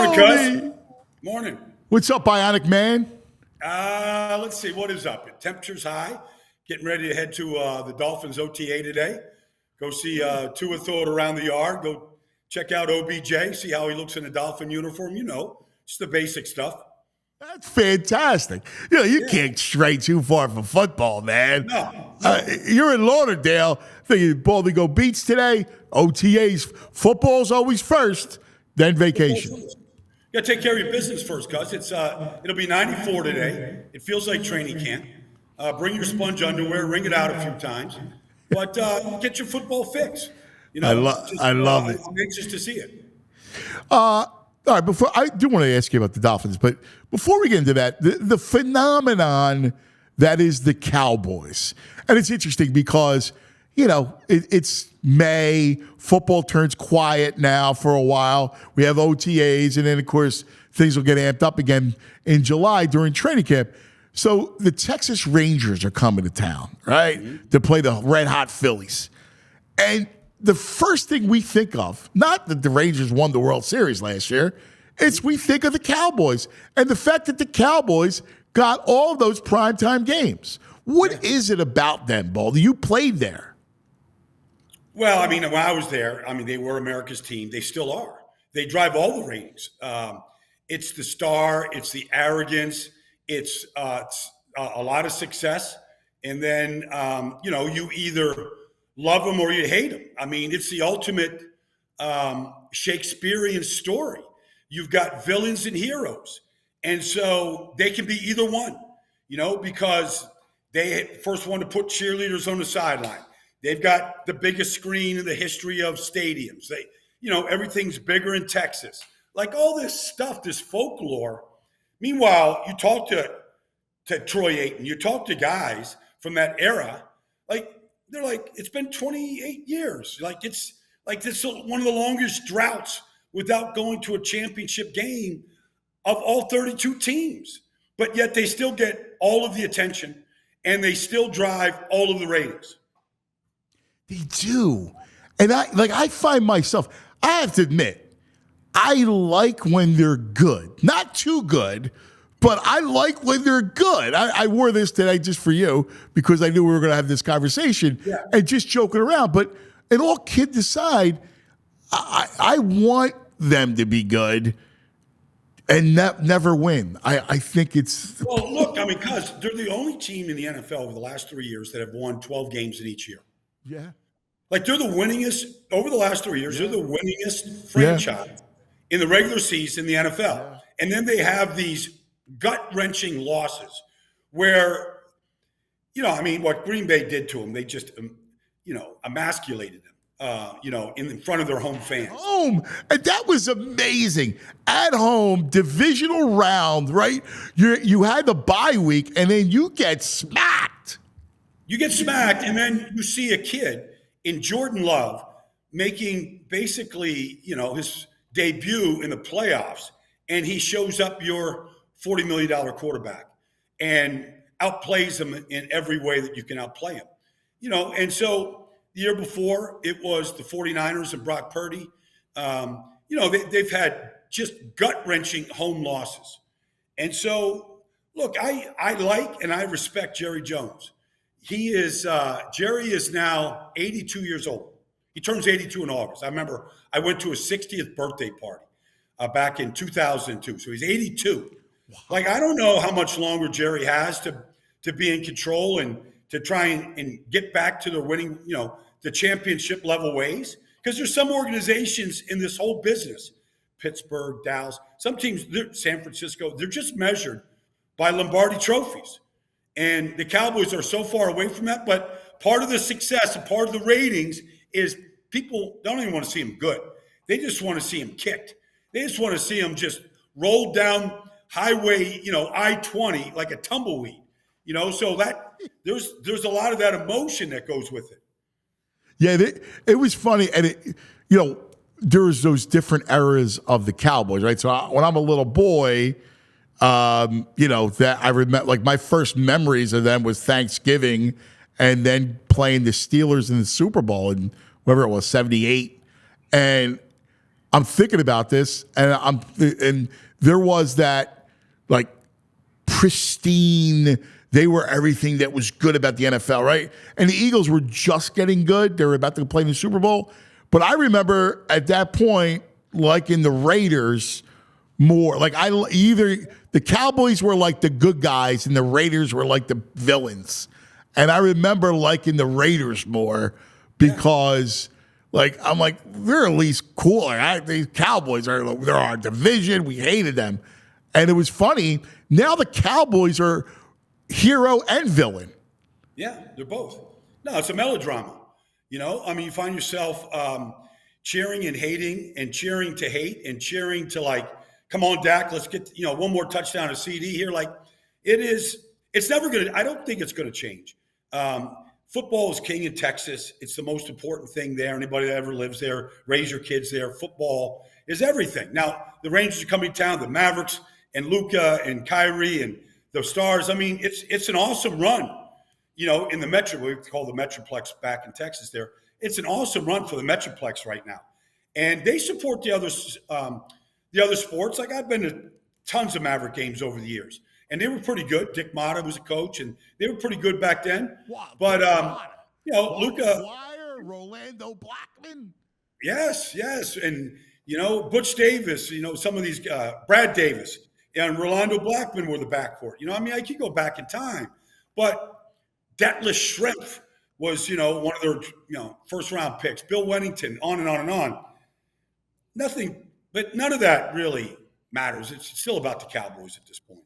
Morning, cuz. Baldy. Morning. What's up, Bionic Man? Let's see what is up. Temperature's high. Getting ready to head to the Dolphins OTA today. Go see Tua throw it around the yard. Go check out OBJ. See how he looks in a Dolphin uniform. You know, just the basic stuff. That's fantastic. You can't stray too far from football, man. No. You're in Lauderdale. Thinking Baldy go Beats today. OTAs. Football's always first, then vacation. You got to take care of your business first, cuz. It'll be 94 today. It feels like training camp. Bring your sponge underwear. Wring it out a few times. But get your football fix. You know, I love it. I'm anxious to see it. All right, before I do want to ask you about the Dolphins, but before we get into that, the phenomenon that is the Cowboys. And it's interesting because, it's May, football turns quiet now for a while. We have OTAs, and then, of course, things will get amped up again in July during training camp. So the Texas Rangers are coming to town, right, to play the red-hot Phillies. And the first thing we think of, not that the Rangers won the World Series last year, it's we think of the Cowboys and the fact that the Cowboys got all of those primetime games. What is it about them, Baldy? You played there. Well, when I was there, they were America's team. They still are. They drive all the ratings. It's the star. It's the arrogance. It's a lot of success. And then, you either love them or you hate them. It's the ultimate Shakespearean story. You've got villains and heroes. And so they can be either one, because they first one to put cheerleaders on the sideline. They've got the biggest screen in the history of stadiums. Everything's bigger in Texas. Like all this stuff, this folklore. Meanwhile, you talk to Troy Ayton, you talk to guys from that era, they're like, it's been 28 years. It's one of the longest droughts without going to a championship game of all 32 teams. But yet they still get all of the attention and they still drive all of the ratings. They do. And I find myself, I have to admit, I like when they're good. Not too good, but I like when they're good. I wore this today just for you because I knew we were going to have this conversation and just joking around. But in all kidding aside, I want them to be good and never win. I think it's... Well, look, because they're the only team in the NFL over the last 3 years that have won 12 games in each year. Yeah. They're the winningest, over the last 3 years, they're the winningest franchise in the regular season in the NFL. Yeah. And then they have these gut-wrenching losses where, what Green Bay did to them, they just, emasculated them, in front of their home fans. And that was amazing. At home, divisional round, right? You had the bye week, and then you get smacked. You get smacked, and then you see a kid in Jordan Love making basically, his debut in the playoffs, and he shows up your $40 million quarterback and outplays him in every way that you can outplay him. And so the year before, it was the 49ers and Brock Purdy. They've had just gut-wrenching home losses. And so, look, I like and I respect Jerry Jones. Jerry is now 82 years old. He turns 82 in August. I remember I went to his 60th birthday party back in 2002. So he's 82. Wow. I don't know how much longer Jerry has to be in control and to try and get back to the winning, the championship level ways. Because there's some organizations in this whole business, Pittsburgh, Dallas, some teams, San Francisco, they're just measured by Lombardi trophies. And the Cowboys are so far away from that. But part of the success and part of the ratings is people don't even want to see him good. They just want to see him kicked. They just want to see him just rolled down highway, I-20 like a tumbleweed. So that there's a lot of that emotion that goes with it. Yeah, it was funny. And, there's those different eras of the Cowboys, right? So when I'm a little boy, that I remember, my first memories of them was Thanksgiving and then playing the Steelers in the Super Bowl in whatever it was, 78. And I'm thinking about this, and there was that like pristine. They were everything that was good about the NFL, right? And the Eagles were just getting good. They were about to play in the Super Bowl. But I remember at that point, like in the Raiders, more like either the Cowboys were like the good guys and the Raiders were like the villains. And I remember liking the Raiders more because, like, I'm like, they're at least cool. Like, these Cowboys they're our division. We hated them. And it was funny. Now the Cowboys are hero and villain. Yeah, they're both. No, it's a melodrama. I mean, you find yourself cheering and hating and cheering to hate and cheering to like, come on, Dak, let's get, one more touchdown, a CD here. Like it's never going to, I don't think it's going to change. Football is king in Texas. It's the most important thing there. Anybody that ever lives there, raise your kids there. Football is everything. Now, the Rangers are coming to town, the Mavericks and Luka and Kyrie and the Stars. I mean, it's an awesome run, in the Metro, we call the Metroplex back in Texas there. It's an awesome run for the Metroplex right now. And they support the other sports. Like I've been to tons of Maverick games over the years. And they were pretty good. Dick Motta was a coach, and they were pretty good back then. Wow, but Luka, Rolando Blackman. Yes, and Butch Davis. Some of these Brad Davis and Rolando Blackman were the backcourt. I could go back in time, but Detlef Schrempf was one of their first round picks. Bill Wennington, on and on and on. Nothing, but none of that really matters. It's still about the Cowboys at this point.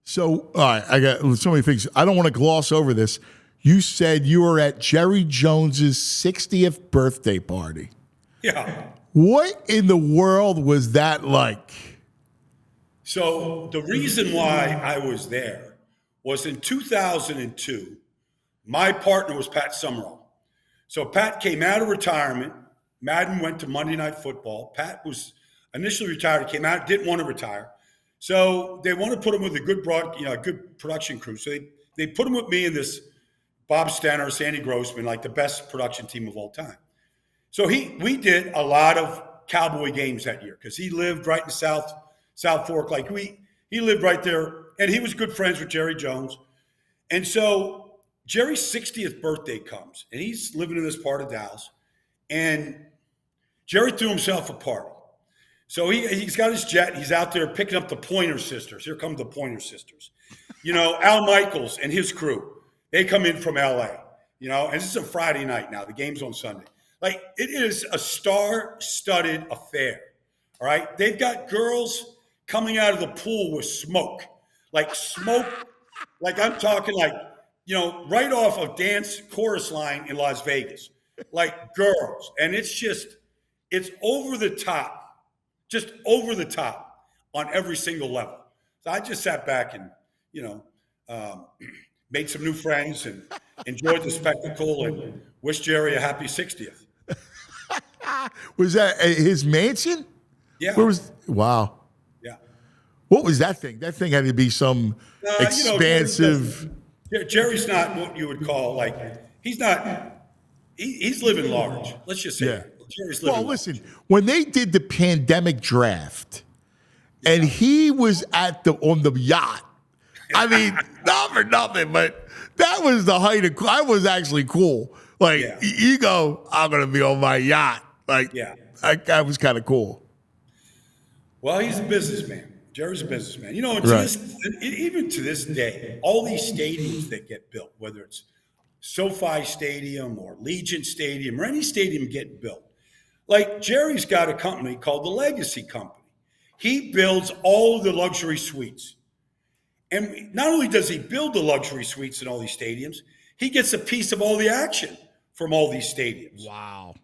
So, all right, I got so many things. I don't want to gloss over this. You said you were at Jerry Jones's 60th birthday party. Yeah. What in the world was that like? So the reason why I was there was in 2002, my partner was Pat Summerall. So Pat came out of retirement. Madden went to Monday Night Football. Pat was initially retired, came out, didn't want to retire. So they want to put him with a good good production crew. So they put him with me and this Bob Stenner, Sandy Grossman, like the best production team of all time. So we did a lot of Cowboy games that year because he lived right in South Fork. Like he lived right there, and he was good friends with Jerry Jones. And so Jerry's 60th birthday comes, and he's living in this part of Dallas, and Jerry threw himself a party. So he's got his jet. He's out there picking up the Pointer Sisters. Here come the Pointer Sisters. Al Michaels and his crew. They come in from L.A., and this is a Friday night now. The game's on Sunday. Like, it is a star-studded affair, all right? They've got girls coming out of the pool with smoke. Like I'm talking like, right off of Dance Chorus Line in Las Vegas. Like girls. And it's over the top. Just over the top on every single level. So I just sat back and, made some new friends and enjoyed the spectacle and wished Jerry a happy 60th. Was that his mansion? Yeah. Wow. Yeah. What was that thing? That thing had to be some expansive. Jerry's not what you would call he's living large. Let's just say that. Well, listen, when they did the pandemic draft and he was on the yacht, I mean, not for nothing, but that was the height of, I was actually cool. Like, you go, I'm going to be on my yacht. Like, that was kind of cool. Well, he's a businessman. Jerry's a businessman. Even to this day, all these stadiums that get built, whether it's SoFi Stadium or Legion Stadium or any stadium getting built, like Jerry's got a company called the Legacy Company. He builds all the luxury suites. And not only does he build the luxury suites in all these stadiums, he gets a piece of all the action from all these stadiums. Wow.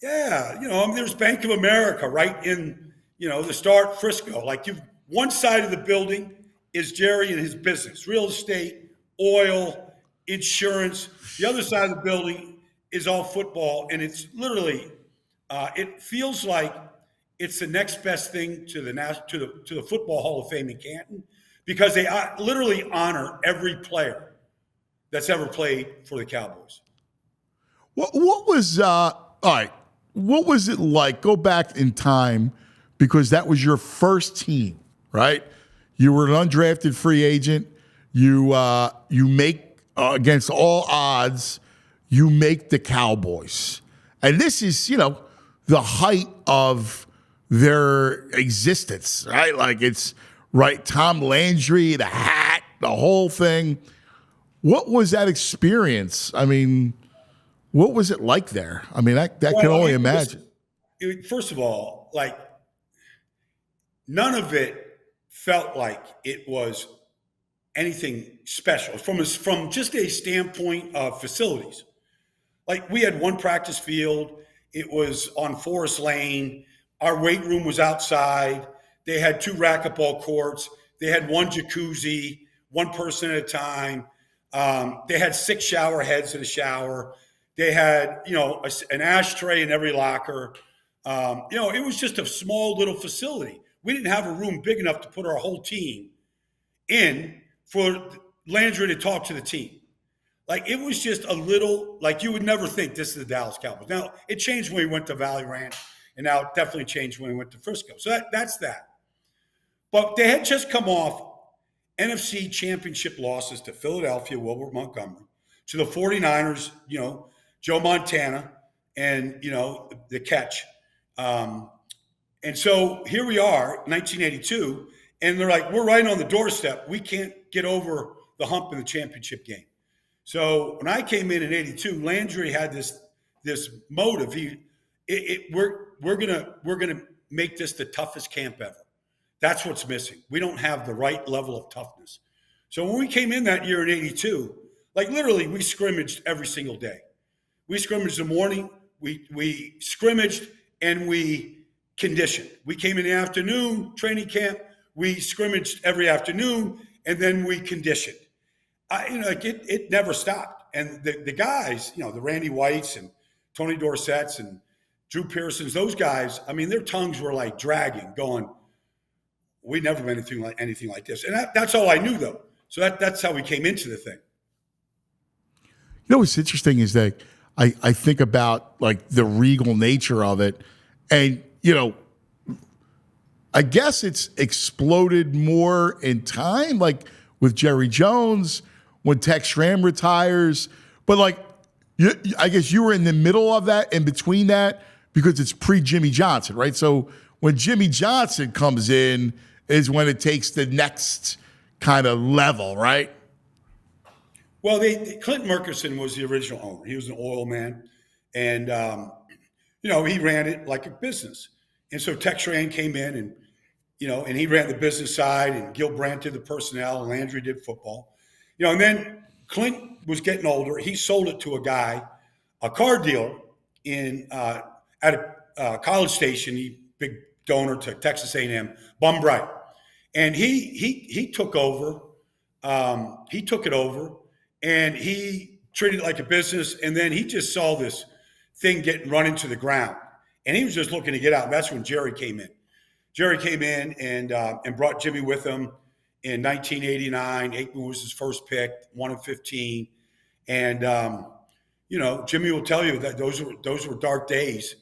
Yeah. There's Bank of America right in, the Start Frisco. Like one side of the building is Jerry and his business, real estate, oil, insurance. The other side of the building is all football. And it's literally, it feels like it's the next best thing to the Football Hall of Fame in Canton because they literally honor every player that's ever played for the Cowboys. What was all right? what was it like? Go back in time because that was your first team, right? You were an undrafted free agent. You make against all odds, you make the Cowboys, and this is the height of their existence, right? Like it's right. Tom Landry, the hat, the whole thing. What was that experience? I mean, what was it like there? I mean, I can only imagine. First of all, like none of it felt like it was anything special from just a standpoint of facilities. Like we had one practice field. It was on Forest Lane. Our weight room was outside. They had 2 racquetball courts. They had 1 jacuzzi, 1 person at a time. They had 6 shower heads in a shower. They had, an ashtray in every locker. It was just a small little facility. We didn't have a room big enough to put our whole team in for Landry to talk to the team. Like it was just a little, like you would never think this is the Dallas Cowboys. Now it changed when we went to Valley Ranch, and now it definitely changed when we went to Frisco. So that's that. But they had just come off NFC championship losses to Philadelphia, Wilbert Montgomery, to the 49ers, Joe Montana, and, the catch. And so here we are, 1982, and they're like, we're right on the doorstep. We can't get over the hump in the championship game. So when I came in 82, Landry had this motive. We're gonna make this the toughest camp ever. That's what's missing. We don't have the right level of toughness. So when we came in that year in 82, like literally we scrimmaged every single day. We scrimmaged in the morning, we scrimmaged and we conditioned. We came in the afternoon, training camp, we scrimmaged every afternoon, and then we conditioned. It never stopped. And the guys, the Randy Whites and Tony Dorsett's and Drew Pearson's, those guys, I mean, their tongues were like dragging, going, we never been anything like this. And that's all I knew, though. So that's how we came into the thing. What's interesting is that I think about like the regal nature of it. And, I guess it's exploded more in time, like with Jerry Jones, when Tex Schramm retires. But like, I guess you were in the middle of that, in between that, because it's pre-Jimmy Johnson, right? So when Jimmy Johnson comes in is when it takes the next kind of level, right? Well, Clint Murkison was the original owner. He was an oil man. And, he ran it like a business. And so Tex Schramm came in and, and he ran the business side, and Gil Brandt did the personnel, and Landry did football. And then Clint was getting older. He sold it to a guy, a car dealer at a College Station, big donor to Texas A&M, Bum Bright. And he took over. He took it over, and he treated it like a business. And then he just saw this thing getting run into the ground, and he was just looking to get out. And that's when Jerry came in. Jerry came in and brought Jimmy with him in 1989. Aikman was his first pick, 1 of 15. And, Jimmy will tell you that those were dark days.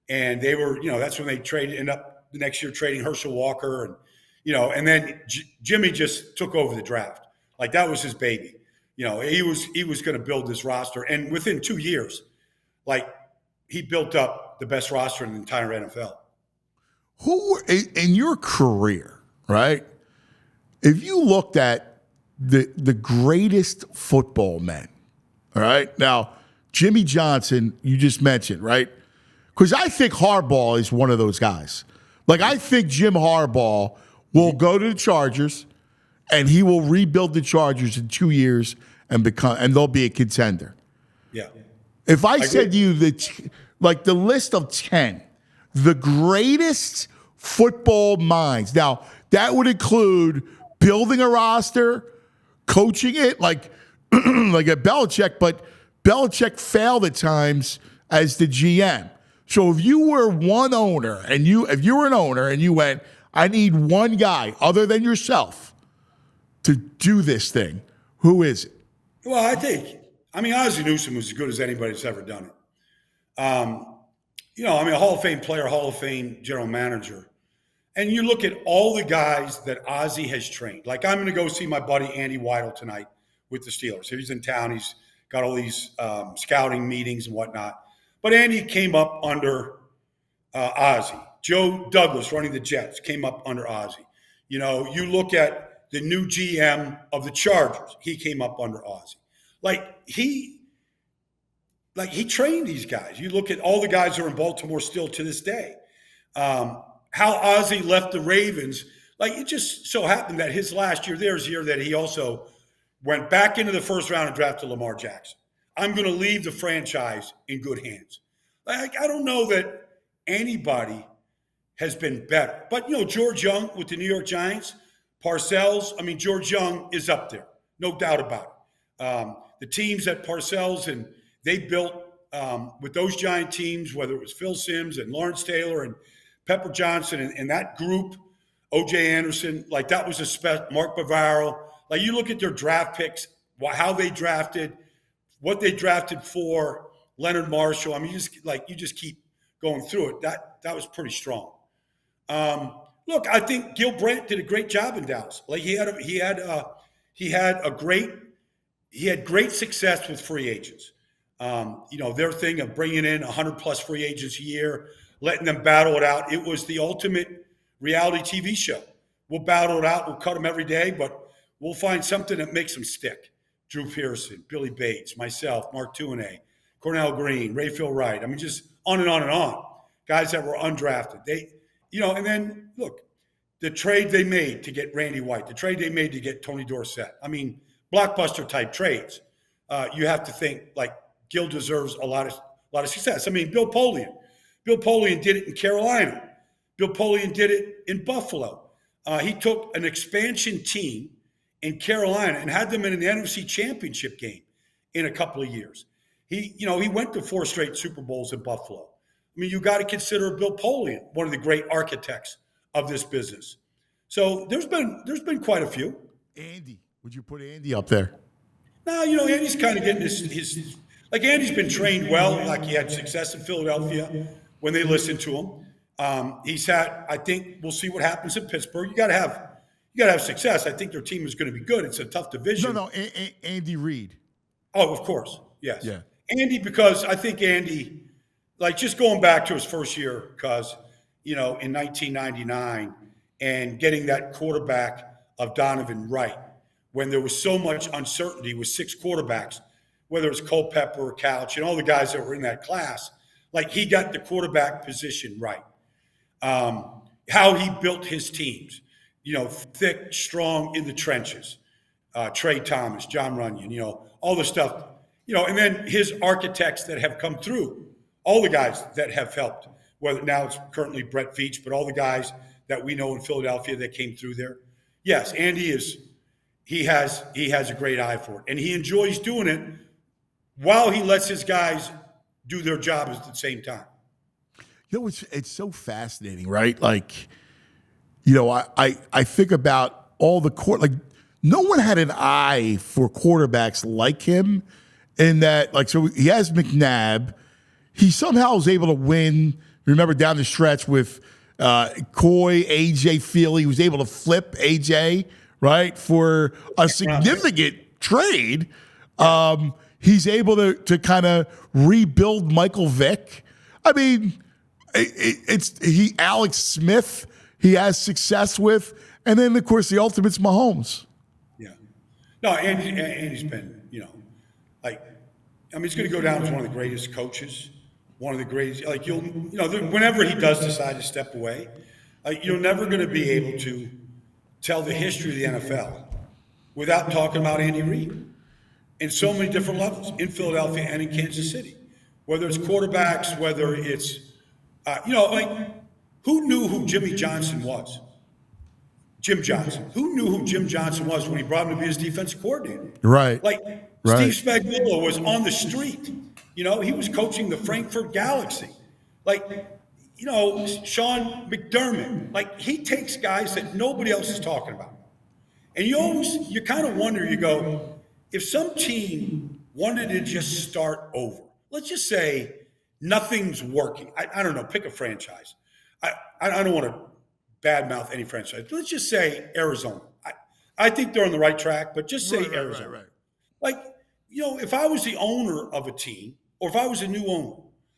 And they were, that's when they ended up the next year trading Herschel Walker. And, and then Jimmy just took over the draft. Like that was his baby. He was going to build this roster. And within 2 years, like he built up the best roster in the entire NFL. Who in your career, right? If you looked at the greatest football men, all right? Now, Jimmy Johnson, you just mentioned, right? Because I think Harbaugh is one of those guys. Like, I think Jim Harbaugh will go to the Chargers, and he will rebuild the Chargers in 2 years and they'll be a contender. Yeah. If I said to you that, like, the list of 10, the greatest football minds. Now, that would include building a roster, coaching it, like a Belichick, but Belichick failed at times as the GM. So if you were one owner and if you were an owner and you went, I need one guy other than yourself to do this thing, who is it? Well, Ozzie Newsome was as good as anybody that's ever done it. I mean, a Hall of Fame player, Hall of Fame general manager. And you look at all the guys that Ozzie has trained. Like, I'm going to go see my buddy Andy Weidel tonight with the Steelers. He's in town. He's got all these scouting meetings and whatnot. But Andy came up under Ozzie. Joe Douglas, running the Jets, came up under Ozzie. You look at the new GM of the Chargers. He came up under Ozzie. He trained these guys. You look at all the guys who are in Baltimore still to this day. How Ozzie left the Ravens, it just so happened that his last year there is the year that he also went back into the first round and drafted Lamar Jackson. I'm going to leave the franchise in good hands. I don't know that anybody has been better. But, George Young with the New York Giants, Parcells, George Young is up there, no doubt about it. The teams at Parcells, and they built with those Giant teams, whether it was Phil Simms and Lawrence Taylor and Pepper Johnson and that group, O.J. Anderson, that was Mark Bavaro. You look at their draft picks, how they drafted, what they drafted for Leonard Marshall. You just keep going through it. That was pretty strong. Look, I think Gil Brandt did a great job in Dallas. He had great success with free agents. Their thing of bringing in 100 plus free agents a year, letting them battle it out. It was the ultimate reality TV show. We'll battle it out. We'll cut them every day, but we'll find something that makes them stick. Drew Pearson, Billy Bates, myself, Mark Tuinei, Cornell Green, Rayfield Wright. Just on and on and on. Guys that were undrafted. And then look, the trade they made to get Randy White, the trade they made to get Tony Dorsett. Blockbuster type trades. You have to think Gil deserves a lot of success. Bill Polian. Bill Polian did it in Carolina. Bill Polian did it in Buffalo. He took an expansion team in Carolina and had them in an NFC championship game in a couple of years. He went to 4 straight Super Bowls in Buffalo. You got to consider Bill Polian one of the great architects of this business. So there's been quite a few. Andy, would you put Andy up there? No, Andy's kind of getting his Andy's been trained well. He had success in Philadelphia when they listened to him. He's had. I think we'll see what happens in Pittsburgh. You got to have success. I think their team is going to be good. It's a tough division. No, Andy Reid. Oh, of course, yes. Yeah. Andy, because I think Andy, just going back to his first year, because in 1999 and getting that quarterback of Donovan Wright, when there was so much uncertainty with 6 quarterbacks, whether it's Culpepper or Couch and all the guys that were in that class, he got the quarterback position right. How he built his teams, thick, strong in the trenches. Trey Thomas, John Runyon, all the stuff, and then his architects that have come through, all the guys that have helped, whether now it's currently Brett Veach, but all the guys that we know in Philadelphia that came through there. Yes, Andy he has a great eye for it, and he enjoys doing it while he lets his guys do their jobs at the same time. It's so fascinating, right? I think about all the no one had an eye for quarterbacks like him, in that so he has McNabb. He somehow was able to win. Remember down the stretch with Coy, AJ Feely, he was able to flip AJ, right, for a significant trade. He's able to kind of rebuild Michael Vick. Alex Smith, he has success with, and then of course the ultimate's Mahomes. Yeah, no, Andy's been, he's going to go down as one of the greatest coaches, one of the greatest. Whenever he does decide to step away, you're never going to be able to tell the history of the NFL without talking about Andy Reid in so many different levels in Philadelphia and in Kansas City. Whether it's quarterbacks, whether it's who knew who Jimmy Johnson was? Jim Johnson. Who knew who Jim Johnson was when he brought him to be his defensive coordinator? Right. Steve Spagnuolo was on the street. He was coaching the Frankfurt Galaxy. Sean McDermott. He takes guys that nobody else is talking about. And you kind of wonder, you go, if some team wanted to just start over, let's just say nothing's working. I don't know. Pick a franchise. I don't want to badmouth any franchise. Let's just say Arizona. I think they're on the right track, but just say Arizona. Right. Like, if I was the owner of a team or if I was a new owner,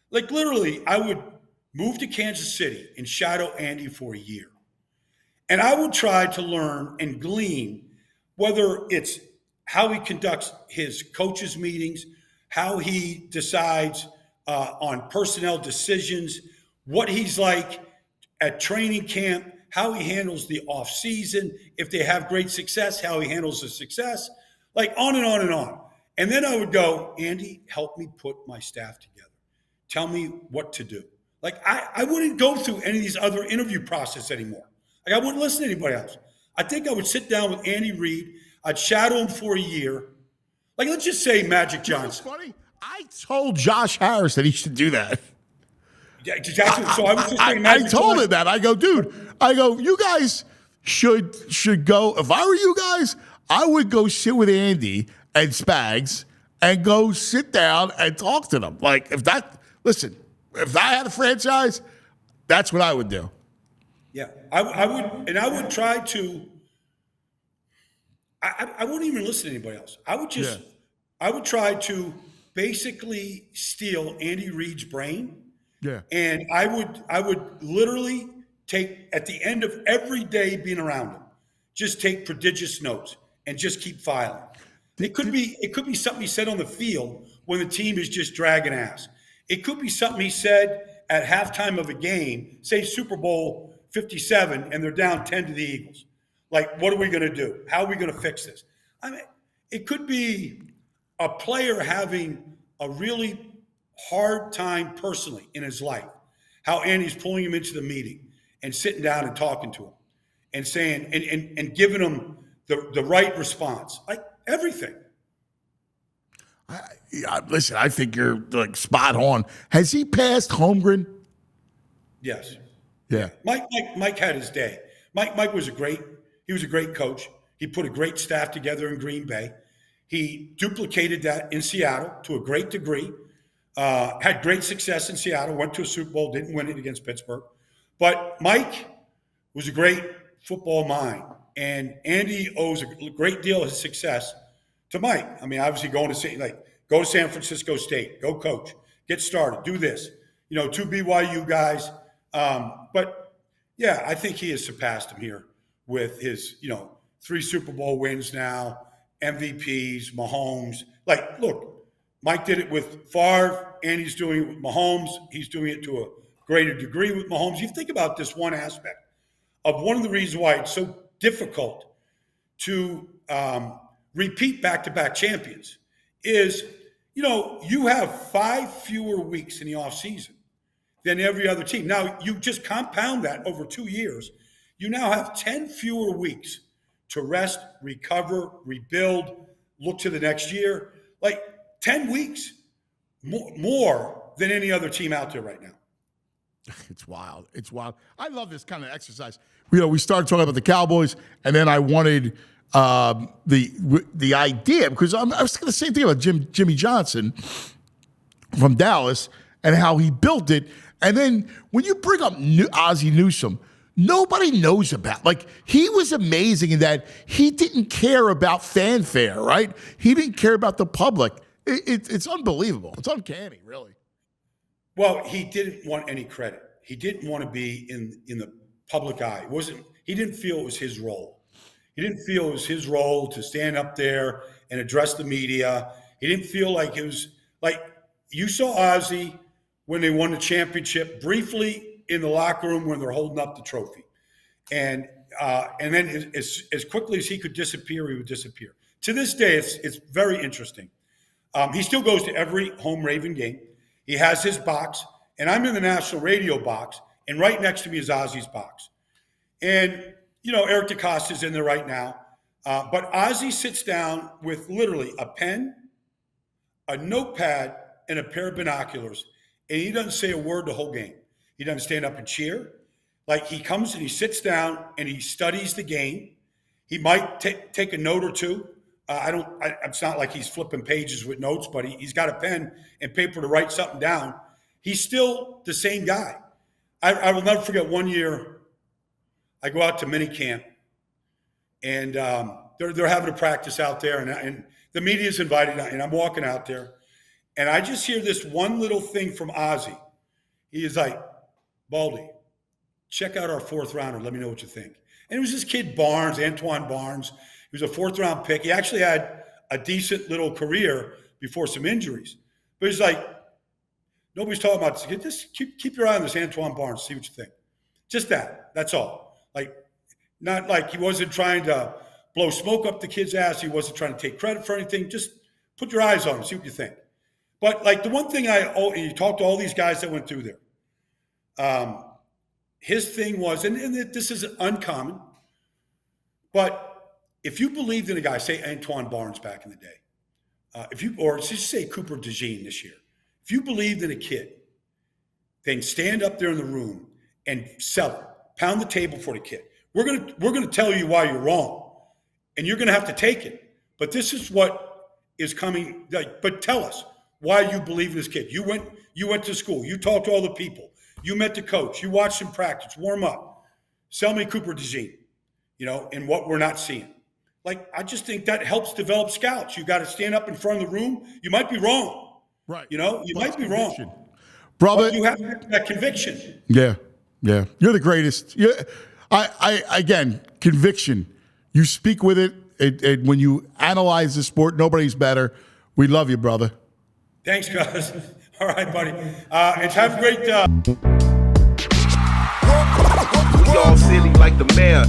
like literally, I would move to Kansas City and shadow Andy for a year. And I would try to learn and glean whether it's how he conducts his coaches' meetings, how he decides on personnel decisions, what he's like at training camp, how he handles the off season, if they have great success, how he handles the success, like on and on and on. And then I would go, Andy, help me put my staff together. Tell me what to do. Like I wouldn't go through any of these other interview process anymore. Like I wouldn't listen to anybody else. I think I would sit down with Andy Reid. I'd shadow him for a year. Like let's just say Magic Johnson. You know what's funny? I told Josh Harris that he should do that. Yeah, exactly. So I was just saying I told him that. I go, dude, you guys should go. If I were you guys, I would go sit with Andy and Spags and go sit down and talk to them. Like if I had a franchise, that's what I would do. Yeah, I would try to. I wouldn't even listen to anybody else. I would try to basically steal Andy Reid's brain. Yeah. And I would literally take, at the end of every day being around him, just take prodigious notes and just keep filing. It could be something he said on the field when the team is just dragging ass. It could be something he said at halftime of a game, say Super Bowl 57, and they're down 10 to the Eagles. Like, what are we going to do? How are we going to fix this? I mean, it could be a player having a really hard time personally in his life, how Andy's pulling him into the meeting and sitting down and talking to him and saying and giving him the right response, like everything. Listen, I think you're like spot on. Has he passed Holmgren? Yes. Yeah. Mike had his day. Mike was a great coach. He put a great staff together in Green Bay. He duplicated that in Seattle to a great degree. Had great success in Seattle, went to a Super Bowl, didn't win it against Pittsburgh. But Mike was a great football mind, and Andy owes a great deal of his success to Mike. I mean, obviously go to San Francisco State, go coach, get started, do this, two BYU guys. But yeah, I think he has surpassed him here with his, 3 Super Bowl wins now, MVPs, Mahomes. Like, look, Mike did it with Favre, and he's doing it with Mahomes. He's doing it to a greater degree with Mahomes. You think about this one aspect of one of the reasons why it's so difficult to repeat back-to-back champions is, you have 5 fewer weeks in the offseason than every other team. Now, you just compound that over 2 years. You now have 10 fewer weeks to rest, recover, rebuild, look to the next year. Like, 10 weeks more than any other team out there right now. It's wild. It's wild. I love this kind of exercise. We started talking about the Cowboys, and then I wanted the idea, because I was thinking the same thing about Jimmy Johnson from Dallas and how he built it. And then when you bring up Ozzie Newsome, nobody knows about. Like, he was amazing in that he didn't care about fanfare, right? He didn't care about the public. It's unbelievable. It's uncanny, really. Well, he didn't want any credit. He didn't want to be in the public eye. He didn't feel it was his role. He didn't feel it was his role to stand up there and address the media. He didn't feel like it was like you saw Ozzie when they won the championship briefly in the locker room when they're holding up the trophy. And then as quickly as he could disappear, he would disappear. To this day, it's very interesting. He still goes to every home Raven game. He has his box, and I'm in the national radio box, and right next to me is Ozzie's box. And, Eric DeCosta's in there right now. But Ozzie sits down with literally a pen, a notepad, and a pair of binoculars, and he doesn't say a word the whole game. He doesn't stand up and cheer. Like, he comes and he sits down and he studies the game. He might take a note or two. It's not like he's flipping pages with notes, but he's got a pen and paper to write something down. He's still the same guy. I will never forget one year, I go out to minicamp, and they're having a practice out there, and the media's invited, and I'm walking out there, and I just hear this one little thing from Ozzie. He is like, Baldy, check out our 4th rounder. Let me know what you think. And it was this kid Barnes, Antoine Barnes. He was a 4th round pick. He actually had a decent little career before some injuries. But he's like, nobody's talking about this. Just keep your eye on this Antoine Barnes, see what you think. Just that. That's all. Like, not like he wasn't trying to blow smoke up the kid's ass. He wasn't trying to take credit for anything. Just put your eyes on him, see what you think. But like the one thing you talk to all these guys that went through there. His thing was, and this is uncommon, but if you believed in a guy, say Antoine Barnes back in the day, or just say Cooper DeJean this year, if you believed in a kid, then stand up there in the room and sell it, pound the table for the kid. We're gonna tell you why you're wrong, and you're gonna have to take it. But this is what is coming. But tell us why you believe in this kid. You went to school. You talked to all the people. You met the coach. You watched him practice, warm up. Sell me Cooper DeJean, and what we're not seeing. Like, I just think that helps develop scouts. You got to stand up in front of the room. You might be wrong. Right. You might be wrong. Brother. But you have that conviction. Yeah. Yeah. You're the greatest. Again, conviction. You speak with it. When you analyze the sport, nobody's better. We love you, brother. Thanks, guys. All right, buddy. And have a great We all silly like the mayor.